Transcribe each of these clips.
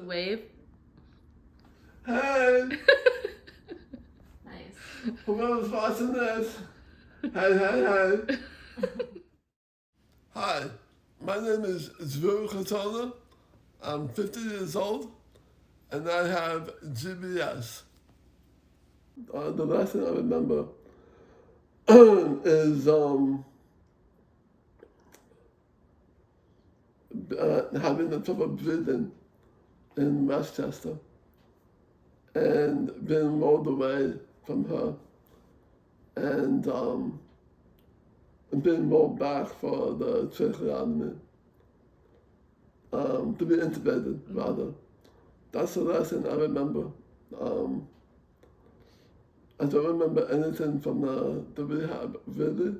wave. Hey! Nice. Whoever's watching this, hey. Hi, my name is Drew Katona. I'm 50 years old, and I have GBS. The last thing I remember is having the trouble breathing in Westchester and being rolled away from her and being rolled back for the tracheotomy, to be intubated, rather. That's the last thing I remember. I don't remember anything from the rehab, really.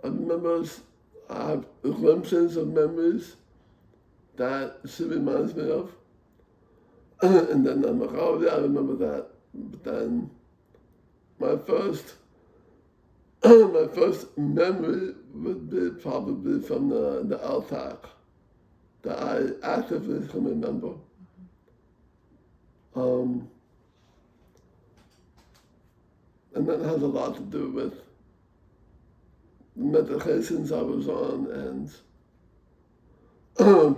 I remember I have glimpses of memories that she reminds me of. And then I'm like, oh yeah, I remember that. But then my first memory would be probably from the LTAC that I actively can remember. And that has a lot to do with the medications I was on and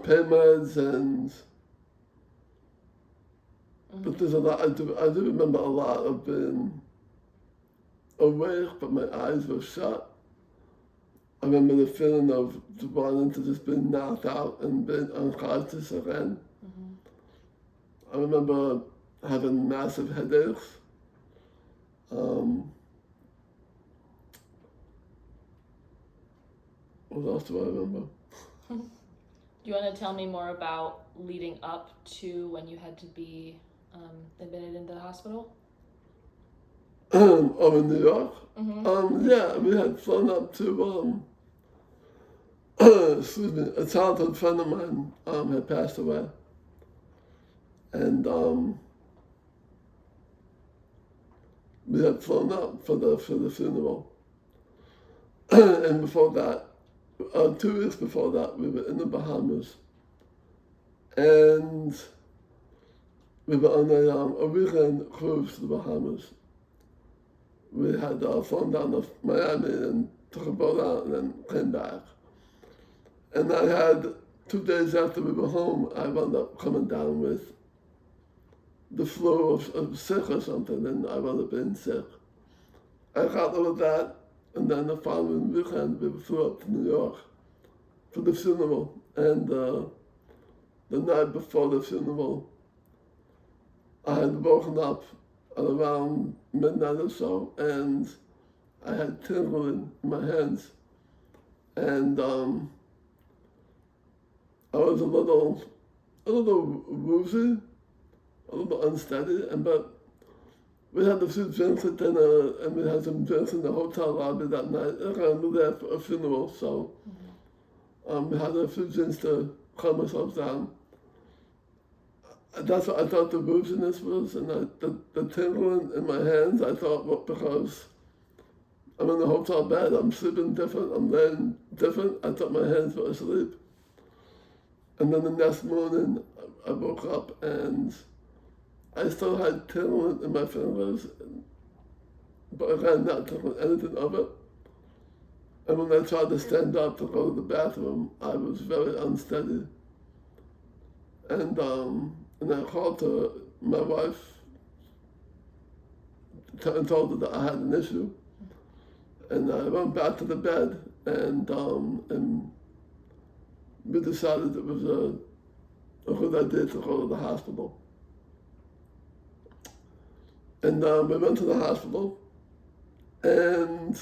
pain meds and but there's a lot I do remember a lot of being awake but my eyes were shut. I remember the feeling of wanting to just be knocked out and being unconscious again. I remember having massive headaches. What else do I remember? Do you want to tell me more about leading up to when you had to be admitted into the hospital? In New York? Yeah, we had flown up to, excuse me, a childhood friend of mine had passed away. And we had flown up for the funeral. And before that, 2 weeks before that, we were in the Bahamas. And we were on a weekend cruise to the Bahamas. We had flown down to Miami and took a boat out and then came back. And I had 2 days after we were home, I wound up coming down with the flu of sick or something, and I wound up being sick. I got over that, and then the following weekend we flew up to New York for the funeral. And the night before the funeral, I had woken up at around midnight or so, and I had tingling in my hands. And I was a little woozy, a little unsteady, but we had a few drinks at dinner, and we had some drinks in the hotel lobby that night. Again, we were there for a funeral, so we had a few drinks to calm ourselves down. That's what I thought the wooziness was, and the tingling in my hands, I thought, well, because I'm in a hotel bed, I'm sleeping different, I'm laying different, I thought my hands were asleep. And then the next morning, I woke up and I still had tingling in my fingers, but again, not tingling anything of it. And when I tried to stand up to go to the bathroom, I was very unsteady. And I called to my wife and told her that I had an issue. And I went back to the bed and we decided it was a good idea to go to the hospital. And we went to the hospital, and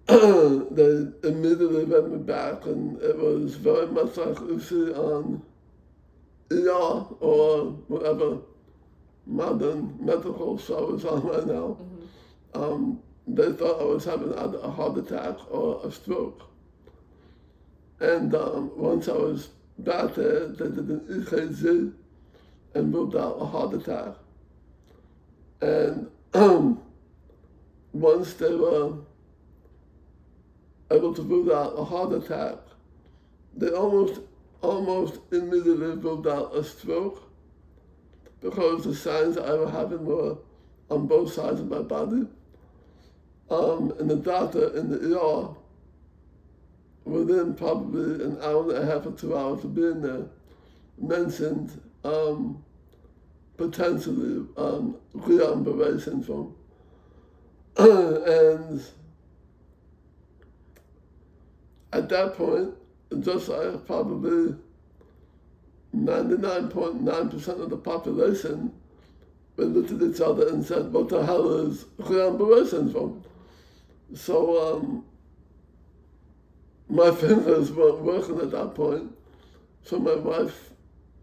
they immediately read me back, and it was very much like you see on ER or whatever modern medical show is on right now. They thought I was having either a heart attack or a stroke. And once I was back there, they did an EKG and ruled out a heart attack. And once they were able to rule out a heart attack, they almost almost immediately ruled out a stroke because the signs I was having were on both sides of my body. And the doctor in the ER, within probably an hour and a half or 2 hours of being there, mentioned potentially Guillain-Barré syndrome. And at that point, just like probably 99.9% of the population, we looked at each other and said, what the hell is Guillain-Barré syndrome? So my fingers weren't working at that point. So my wife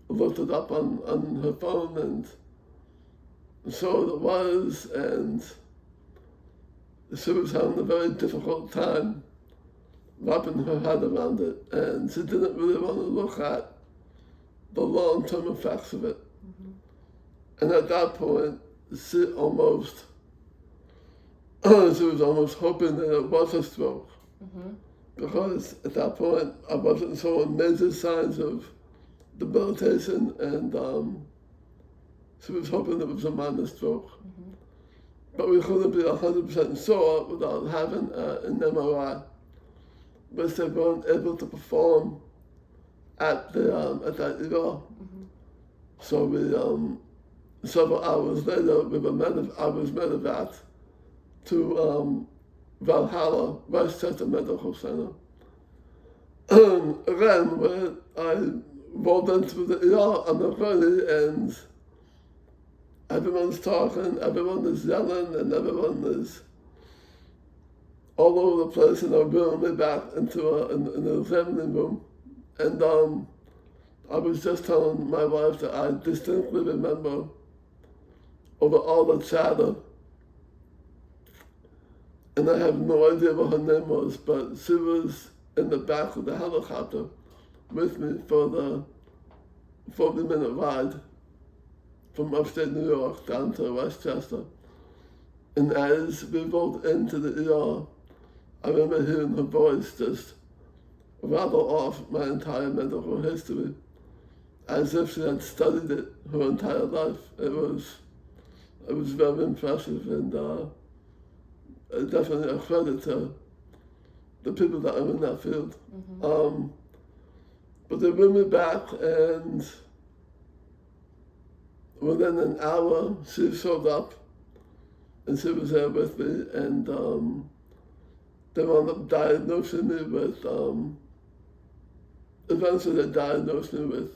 looked it up on her phone and saw what it was, and she was having a very difficult time wrapping her head around it, and she didn't really want to look at the long-term effects of it. And at that point, she was almost hoping that it was a stroke. Because at that point, I wasn't showing major signs of debilitation, and she was hoping it was a minor stroke. But we couldn't be 100% sure without having an MRI, which they weren't able to perform at that ER. So we, several hours later, I was medevac to Valhalla, Westchester Medical Center. Again, where I rolled into the ER on the gurney, and everyone's talking, everyone is yelling, and everyone is all over the place, and they're bringing me back into an examining room. And I was just telling my wife that I distinctly remember, over all the chatter, and I have no idea what her name was, but she was in the back of the helicopter with me for the 40-minute ride from upstate New York down to Westchester. And as we rolled into the ER, I remember hearing her voice just rattle off my entire medical history, as if she had studied it her entire life. It was very impressive, and definitely a credit to the people that are in that field. But they bring me back, and within an hour, she showed up, and she was there with me, and they wound up diagnosing me with, eventually they diagnosed me with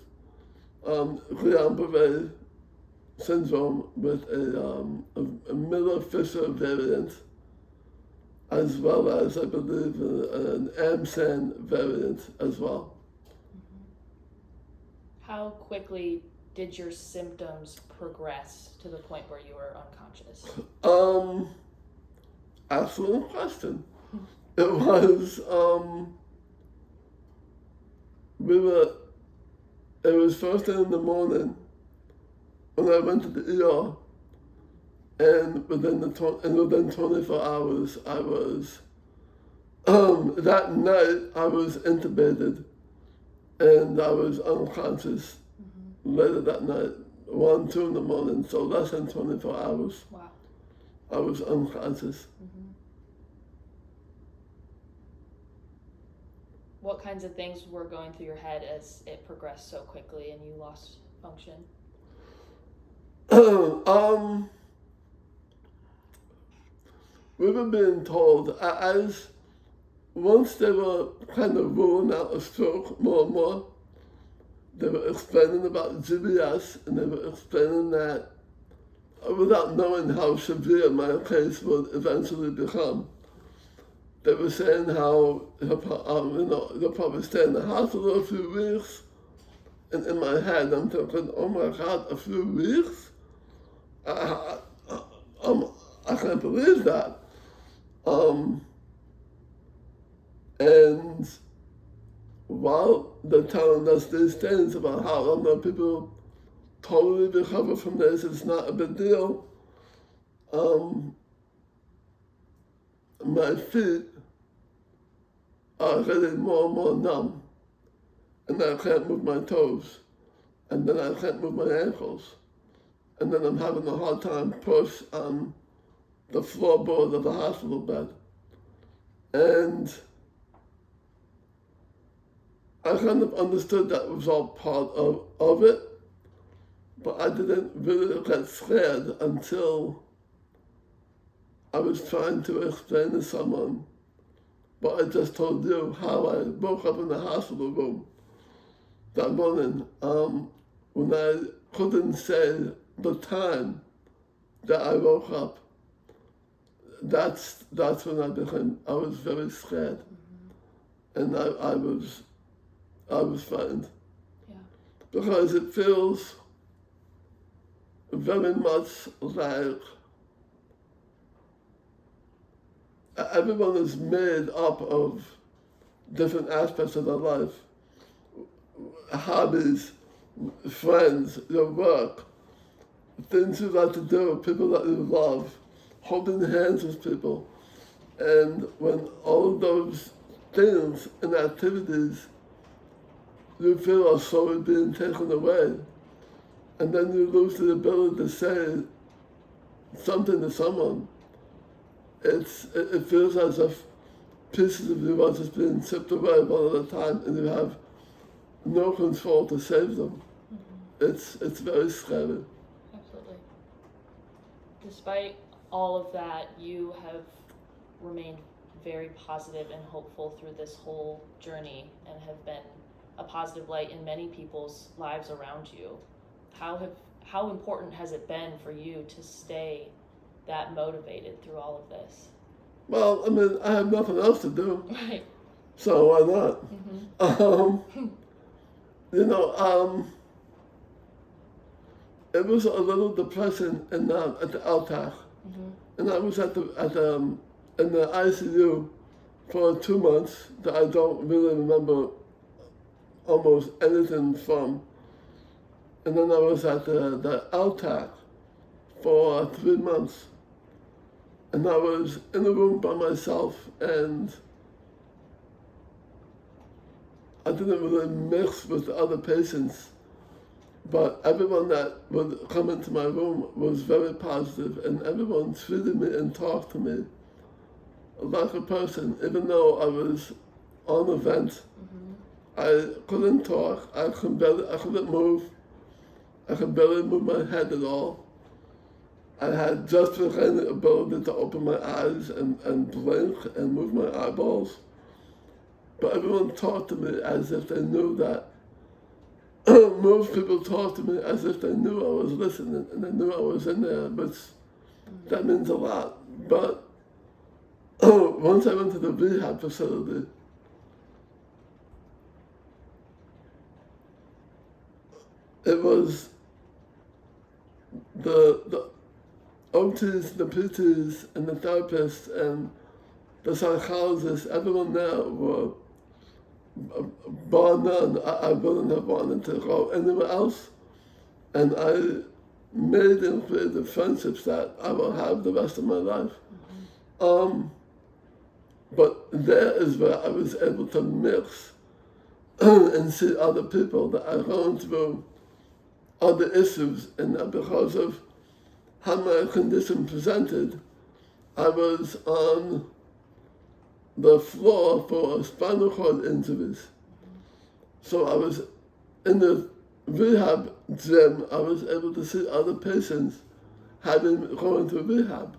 Guillain-Barré syndrome with a Miller-Fisher variant, as well as, I believe, an AMSAN variant as well. How quickly did your symptoms progress to the point where you were unconscious? Excellent question. It was, it was first thing in the morning when I went to the ER, and within 24 hours, I was, that night I was intubated, and I was unconscious later that night, 1, 2 in the morning, so less than 24 hours. Wow. I was unconscious. What kinds of things were going through your head as it progressed so quickly and you lost function? We were being told, as once they were kind of ruling out a stroke more and more, they were explaining about GBS, and they were explaining that without knowing how severe my case would eventually become, they were saying how they'll probably stay in the hospital a few weeks. And in my head, I'm thinking, oh my God, a few weeks? I can't believe that. And while they're telling us these things about how people totally recover from this, it's not a big deal, my feet are getting more and more numb. and I can't move my toes, and then I can't move my ankles, and then I'm having a hard time push on the floorboard of the hospital bed. And I kind of understood that was all part of it, but I didn't really get scared until I was trying to explain to someone what I just told you, how I woke up in the hospital room that morning when I couldn't say the time that I woke up. That's when I was very scared, and I was frightened. Yeah. Because it feels very much like everyone is made up of different aspects of their life. Hobbies, friends, your work, things you like to do, people that you love, holding hands with people. And when all of those things and activities you feel are slowly being taken away, and then you lose the ability to say something to someone, it feels as if pieces of you are just being chipped away one at a time, and you have no control to save them. It's very scary. Absolutely. Despite all of that, you have remained very positive and hopeful through this whole journey and have been a positive light in many people's lives around you. How important has it been for you to stay that motivated through all of this? Well, I mean, I have nothing else to do, Right. so why not? It was a little depressing at the LTAC, and I was in the ICU for 2 months that I don't really remember almost anything from. And then I was at the LTAC for 3 months. And I was in a room by myself, and I didn't really mix with the other patients. But everyone that would come into my room was very positive, and everyone treated me and talked to me like a person, even though I was on a vent. I couldn't talk, I couldn't move, I could barely move my head at all. I had just the kind of ability to open my eyes and blink and move my eyeballs. But everyone talked to me as if they knew that. Most people talked to me as if they knew I was listening and they knew I was in there, which that means a lot. But once I went to the rehab facility, it was the OTs, the PTs, and the therapists, and the psychologists, everyone there were, bar none, I wouldn't have wanted to go anywhere else. And I made and created friendships that I will have the rest of my life. But there is where I was able to mix and see other people that are going through other issues, and that because of how my condition presented, I was on the floor for spinal cord injuries. So I was in the rehab gym, I was able to see other patients going through rehab.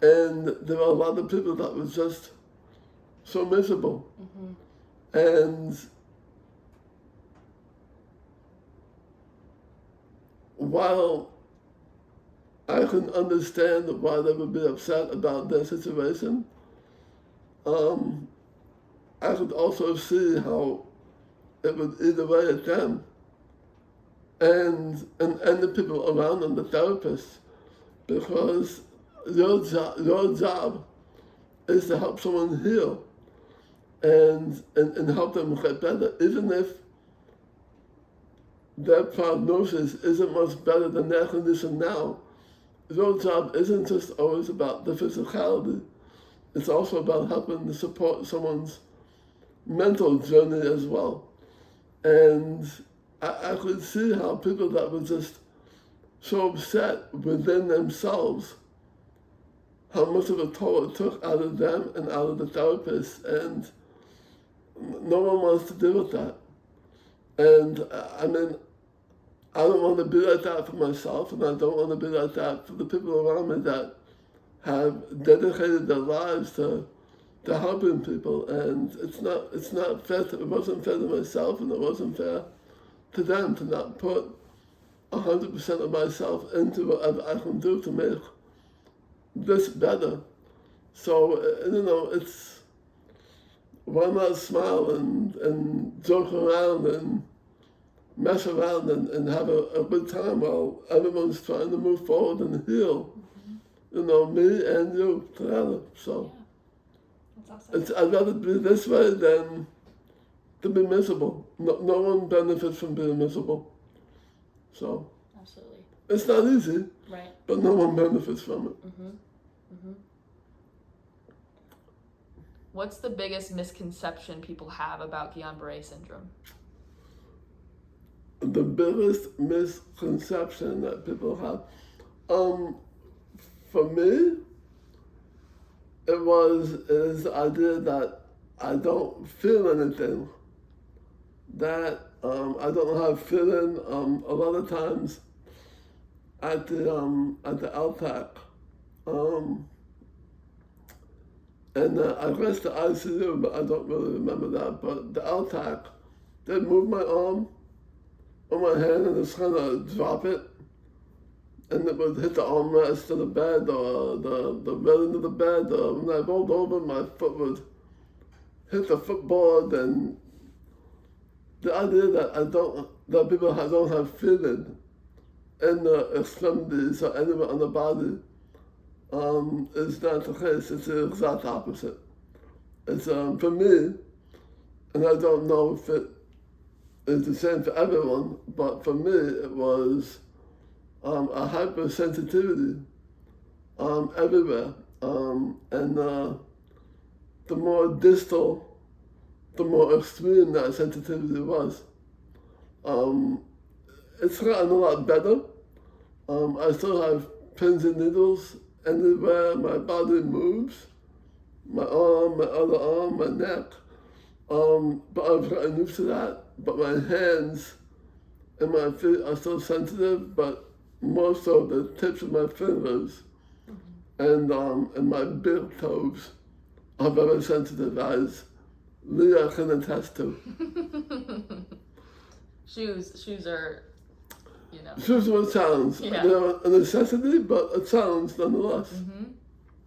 And there were a lot of people that were just so miserable. And while I can understand why they would be upset about their situation, I could also see how it would eat away at them and the people around them, the therapists, because your job is to help someone heal and help them get better, even if their prognosis isn't much better than their condition now. Your job isn't just always about the physicality. It's also about helping to support someone's mental journey as well. And I could see how people that were just so upset within themselves, how much of a toll it took out of them and out of the therapist, and no one wants to deal with that. And I mean, I don't want to be like that for myself, and I don't want to be like that for the people around me that have dedicated their lives to helping people. And it's not fair. It wasn't fair to myself, and it wasn't fair to them to not put 100% of myself into whatever I can do to make this better. So it's why not smile and joke around and mess around and have a good time while everyone's trying to move forward and heal. Me and you together. So that's awesome. I'd rather be this way than to be miserable. No one benefits from being miserable. So Absolutely. it's not easy, Right. but no one benefits from it. What's the biggest misconception people have about Guillain-Barré syndrome? The biggest misconception that people have, for me, is the idea that I don't feel anything. That I don't have feeling. A lot of times at the LTAC, and I guess the ICU, but I don't really remember that. But the LTAC, they move my arm on my hand and just kind of drop it, and it would hit the armrest of the bed or the railing of the bed. When I rolled over, my foot would hit the footboard, and the idea that people don't have feeling in the extremities or anywhere on the body is not the case. It's the exact opposite. It's for me, and I don't know if it is the same for everyone, but for me it was a hypersensitivity everywhere, and the more distal, the more extreme that sensitivity was. It's gotten a lot better. I still have pins and needles anywhere my body moves, my arm, my other arm, my neck. But I've gotten used to that. But my hands and my feet are still sensitive, but more so the tips of my fingers and my big toes are very sensitive, as Leah can attest to. Shoes are, Shoes are a challenge. Yeah. They're a necessity, but a challenge nonetheless.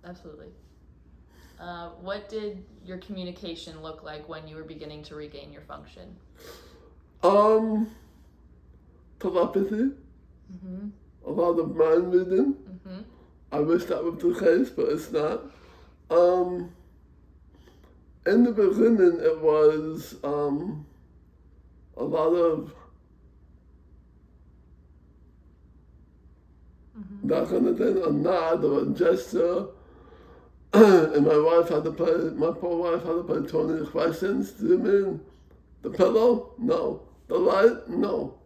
Absolutely. What did your communication look like when you were beginning to regain your function? Telepathy. A lot of mind reading. I wish that was the case, but it's not. In the beginning, it was a lot of that kind of thing, a nod or a gesture. And my poor wife had to play 20 questions. Do you mean the pillow? No. The light? No.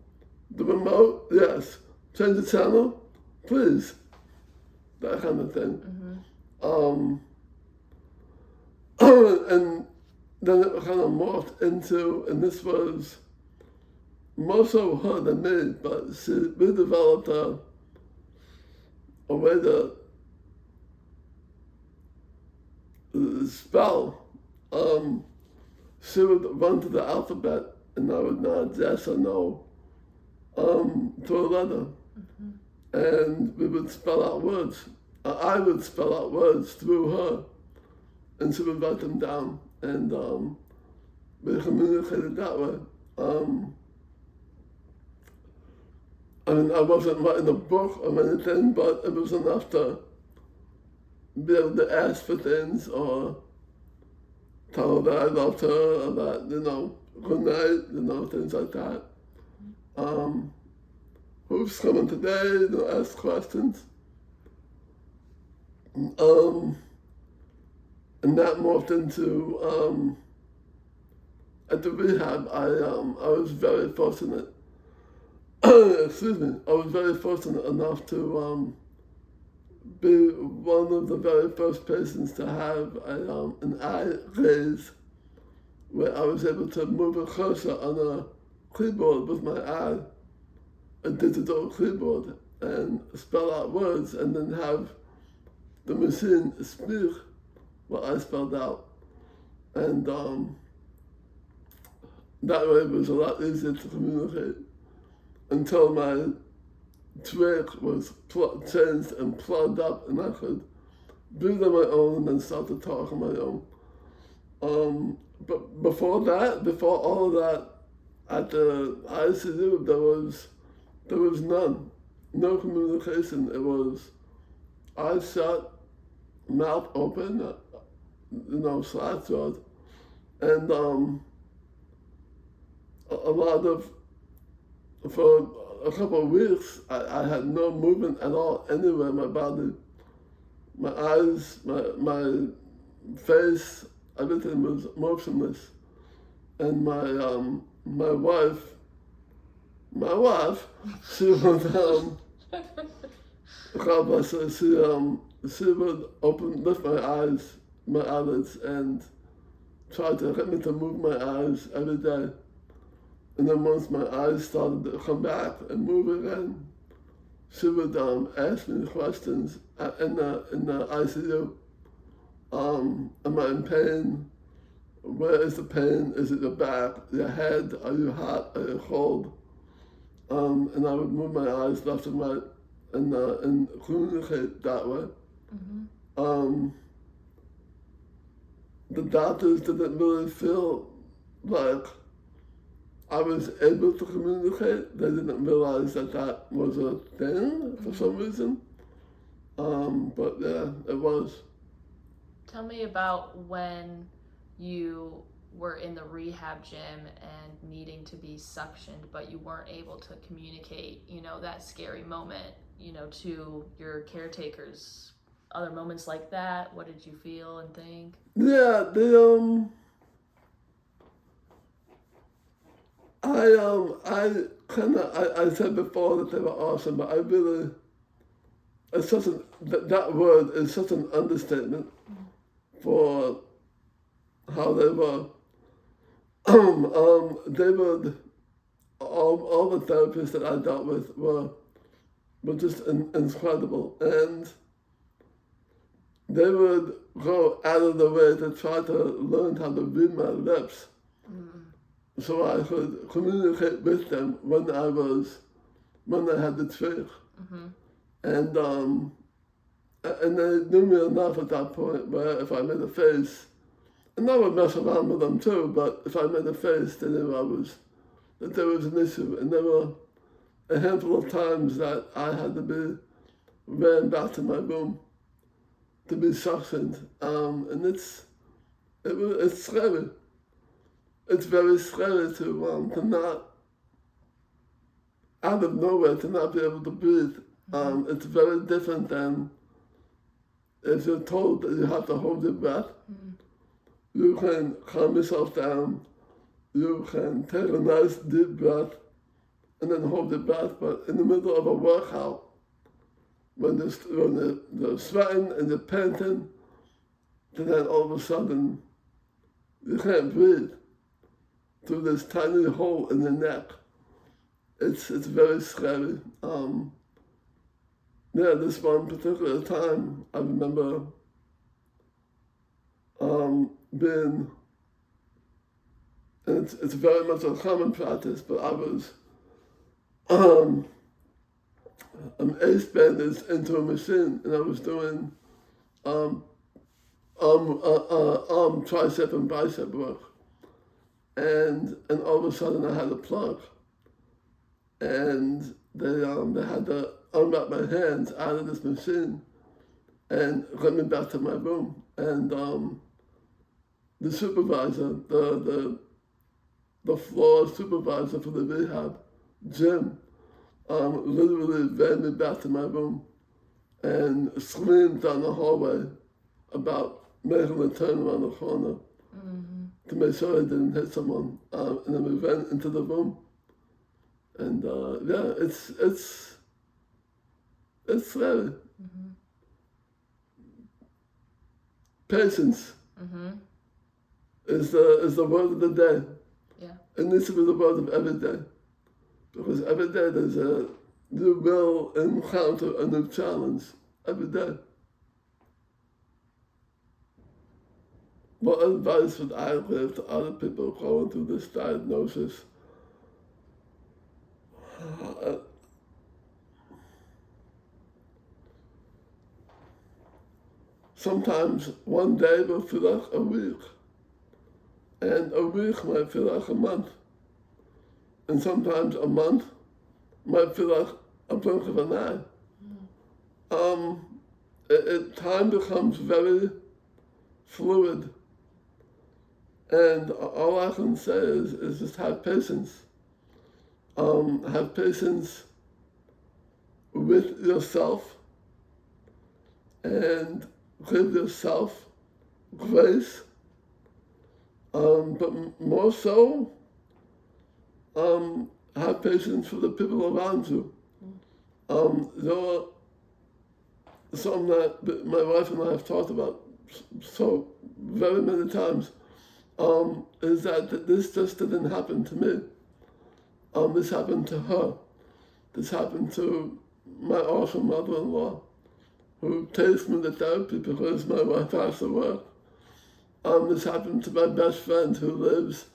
The remote? Yes. Change the channel? Please. That kind of thing. And then it kind of morphed into, and this was more so her than me, but we developed a way to spell. She would run to the alphabet, and I would nod yes or no to a letter. And we would spell out words. I would spell out words through her, and she would write them down, and we communicated that way. I mean, I wasn't writing a book or anything, but it was enough to be able to ask for things or tell her that I loved her or that, good night, things like that. Who's coming today? Ask questions. And that morphed into at the rehab, I was very fortunate. Excuse me. I was very fortunate enough to be one of the very first patients to have an eye raise, where I was able to move a cursor on a keyboard with my eye, a digital keyboard, and spell out words, and then have the machine speak what I spelled out. And that way it was a lot easier to communicate until my trach was changed and plugged up, and I could breathe on my own and then start to talk on my own. But before all of that, at the ICU, there was no communication. It was eyes shut, mouth open, slack-jawed, and a lot of, for a couple of weeks, I had no movement at all anywhere in my body. My eyes, my face, everything was motionless. And my wife, she would, God bless her, she would lift my eyelids, and try to get me to move my eyes every day. And then once my eyes started to come back and move again, she would ask me questions in the ICU. Am I in pain? Where is the pain? Is it your back, your head? Are you hot? Are you cold? And I would move my eyes left and right and communicate that way. Mm-hmm. The doctors didn't really feel like I was able to communicate. They didn't realize that was a thing for some reason. But yeah, it was. Tell me about when you were in the rehab gym and needing to be suctioned, but you weren't able to communicate, that scary moment, to your caretakers. Other moments like that, what did you feel and think? Yeah, I said before that they were awesome, but I really, that word is such an understatement for how they were. They would, all the therapists that I dealt with were just incredible, and they would go out of the way to try to learn how to read my lips. So I could communicate with them when I had the trach. Mm-hmm. And they knew me enough at that point where if I made a face, and I would mess around with them too, but if I made a face, they knew that there was an issue. And there were a handful of times that I had to be ran back to my room to be suctioned. And it's scary. It's very scary to not, out of nowhere, to not be able to breathe. It's very different than if you're told that you have to hold your breath. You can calm yourself down. You can take a nice deep breath and then hold your breath. But in the middle of a workout, when you're sweating and you're panting, then all of a sudden you can't breathe through this tiny hole in the neck. It's very scary. This one particular time, I remember being, and it's very much a common practice, but I was ace bandaged into a machine, and I was doing tricep and bicep work. And all of a sudden I had a plug, and they had to unwrap my hands out of this machine and get me back to my room. And the supervisor, the floor supervisor for the rehab, Jim, literally ran me back to my room and screamed down the hallway about making a turn around the corner. to make sure I didn't hit someone, and then we went into the room. And yeah, it's scary. Mm-hmm. Patience Mm-hmm. is the word of the day. Yeah. It needs to be the word of every day. Because every day you will encounter a new challenge. Every day. What advice would I give to other people going through this diagnosis? Sometimes one day will feel like a week, and a week might feel like a month, and sometimes a month might feel like a blink of an eye. Time becomes very fluid, and all I can say is just have patience. Have patience with yourself, and give yourself grace, but more so, have patience for the people around you. There are something that my wife and I have talked about so very many times, is that this just didn't happen to me. This happened to her. This happened to my awesome mother-in-law, who takes me to therapy because my wife has to work. This happened to my best friend who lives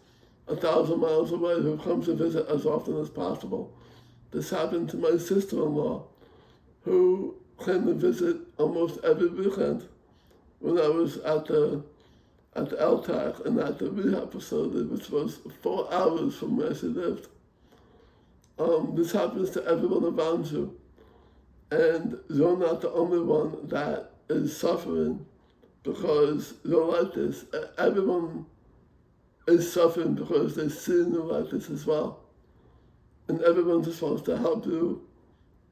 1,000 miles away, who comes to visit as often as possible. This happened to my sister-in-law, who came to visit almost every weekend when I was at the LTAC and at the rehab facility, which was 4 hours from where she lived. This happens to everyone around you. And you're not the only one that is suffering because you're like this. Everyone is suffering because they see you like this as well. And everyone just wants to help you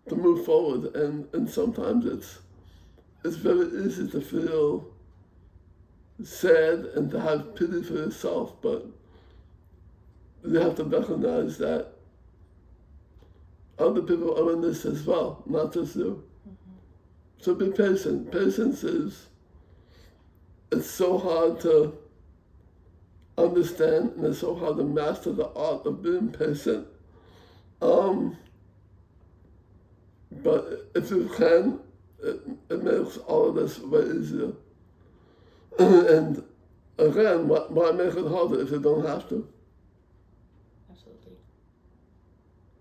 to move forward. And sometimes it's very easy to feel sad and to have pity for yourself, but you have to recognize that other people are in this as well, not just you. Mm-hmm. So be patient. Patience it's so hard to understand, and it's so hard to master the art of being patient. But if you can, it makes all of this way easier. And again, why make it harder if you don't have to? Absolutely.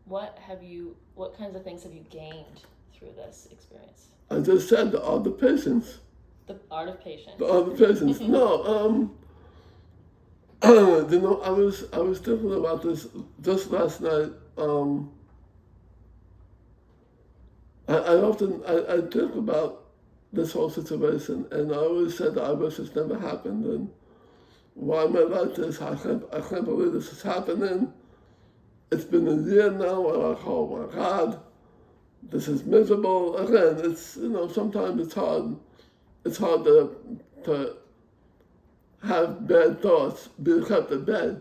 What kinds of things have you gained through this experience? I just said the art of patience. The art of patience. The art of patience. No, you know, I was thinking about this just last night. I think about this whole situation, and I always said that I wish this never happened, and why am I like this? I can't believe this is happening. It's been a year now, and I'm like, oh my God, this is miserable. Again, it's, you know, sometimes it's hard. It's hard to have bad thoughts, be kept at bed.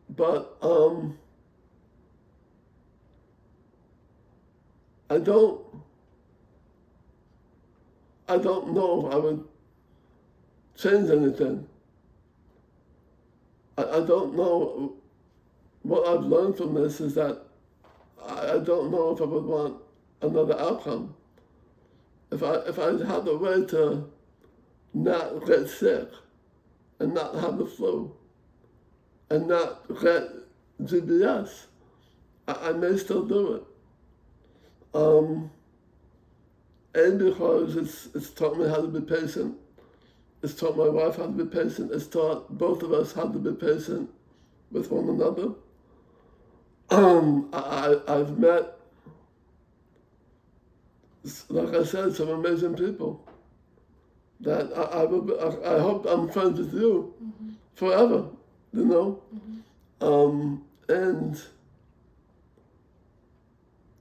But I don't know if I would change anything. I don't know. What I've learned from this is that I don't know if I would want another outcome. If I had a way to not get sick and not have the flu and not get GBS, I may still do it. And because it's taught me how to be patient. It's taught my wife how to be patient. It's taught both of us how to be patient with one another. I've met, like I said, some amazing people that I hope I'm friends with you forever, you know? And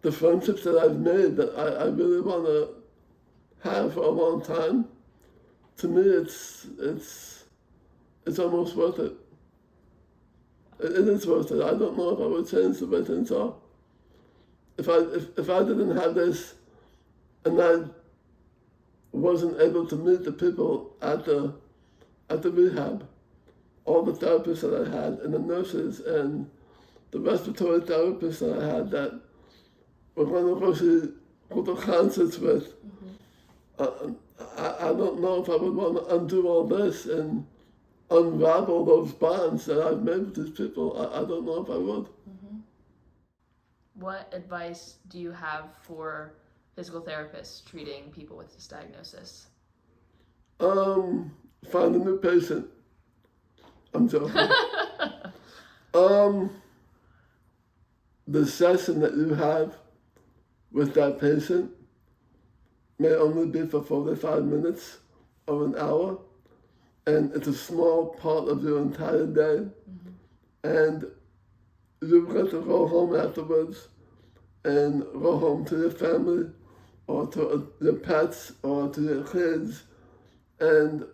the friendships that I've made that I really want to have for a long time, to me it's almost worth it. It is worth it. I don't know if I would change the way things are. If I didn't have this, and I wasn't able to meet the people at the rehab, all the therapists that I had, and the nurses, and the respiratory therapists that I had that were going to go to concerts with, I don't know if I would want to undo all this and unravel those bonds that I've made with these people. I don't know if I would. What advice do you have for physical therapists treating people with this diagnosis? Find a new patient. I'm joking. The session that you have with that patient may only be for 45 minutes or an hour, and it's a small part of your entire day, and you get to go home afterwards and go home to your family or to your pets or to your kids, and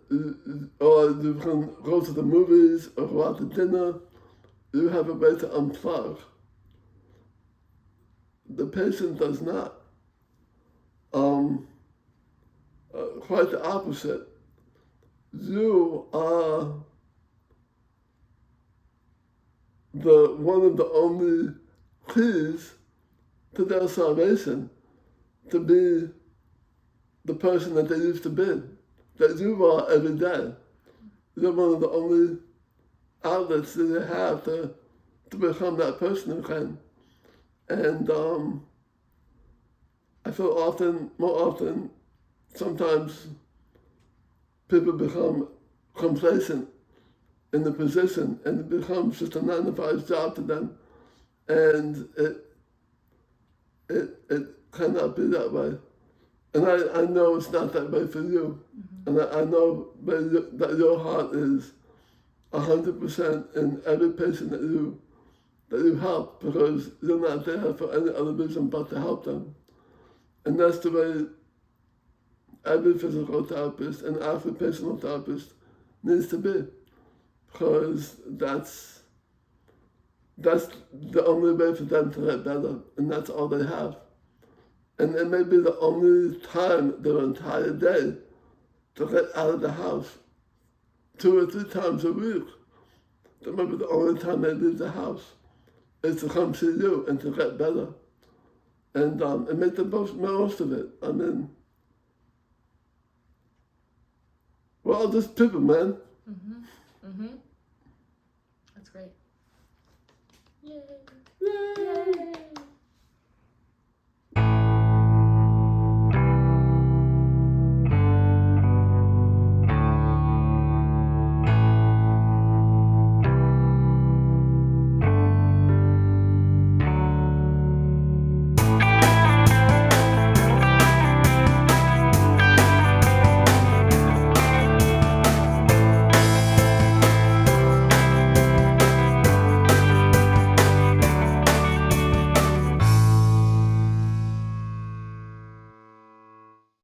or you can go to the movies or go out to dinner. You have a way to unplug. The patient does not. Quite the opposite. You are one of the only keys to their salvation, to be the person that they used to be, that you are every day. You're one of the only outlets that they have to become that person again. And I feel more often, sometimes people become complacent in the position, and it becomes just a 9-to-5 job to them, and it cannot be that way. And I know it's not that way for you, and I know that your heart is 100% in every patient that you help, because you're not there for any other reason but to help them. And that's the way every physical therapist and occupational therapist needs to be, because that's the only way for them to get better, and that's all they have. And it may be the only time their entire day to get out of the house 2 or 3 times a week. That may be the only time they leave the house, is to come see you and to get better. And make the most of it. I mean, we're all just people, man. That's great. Yay. Yay.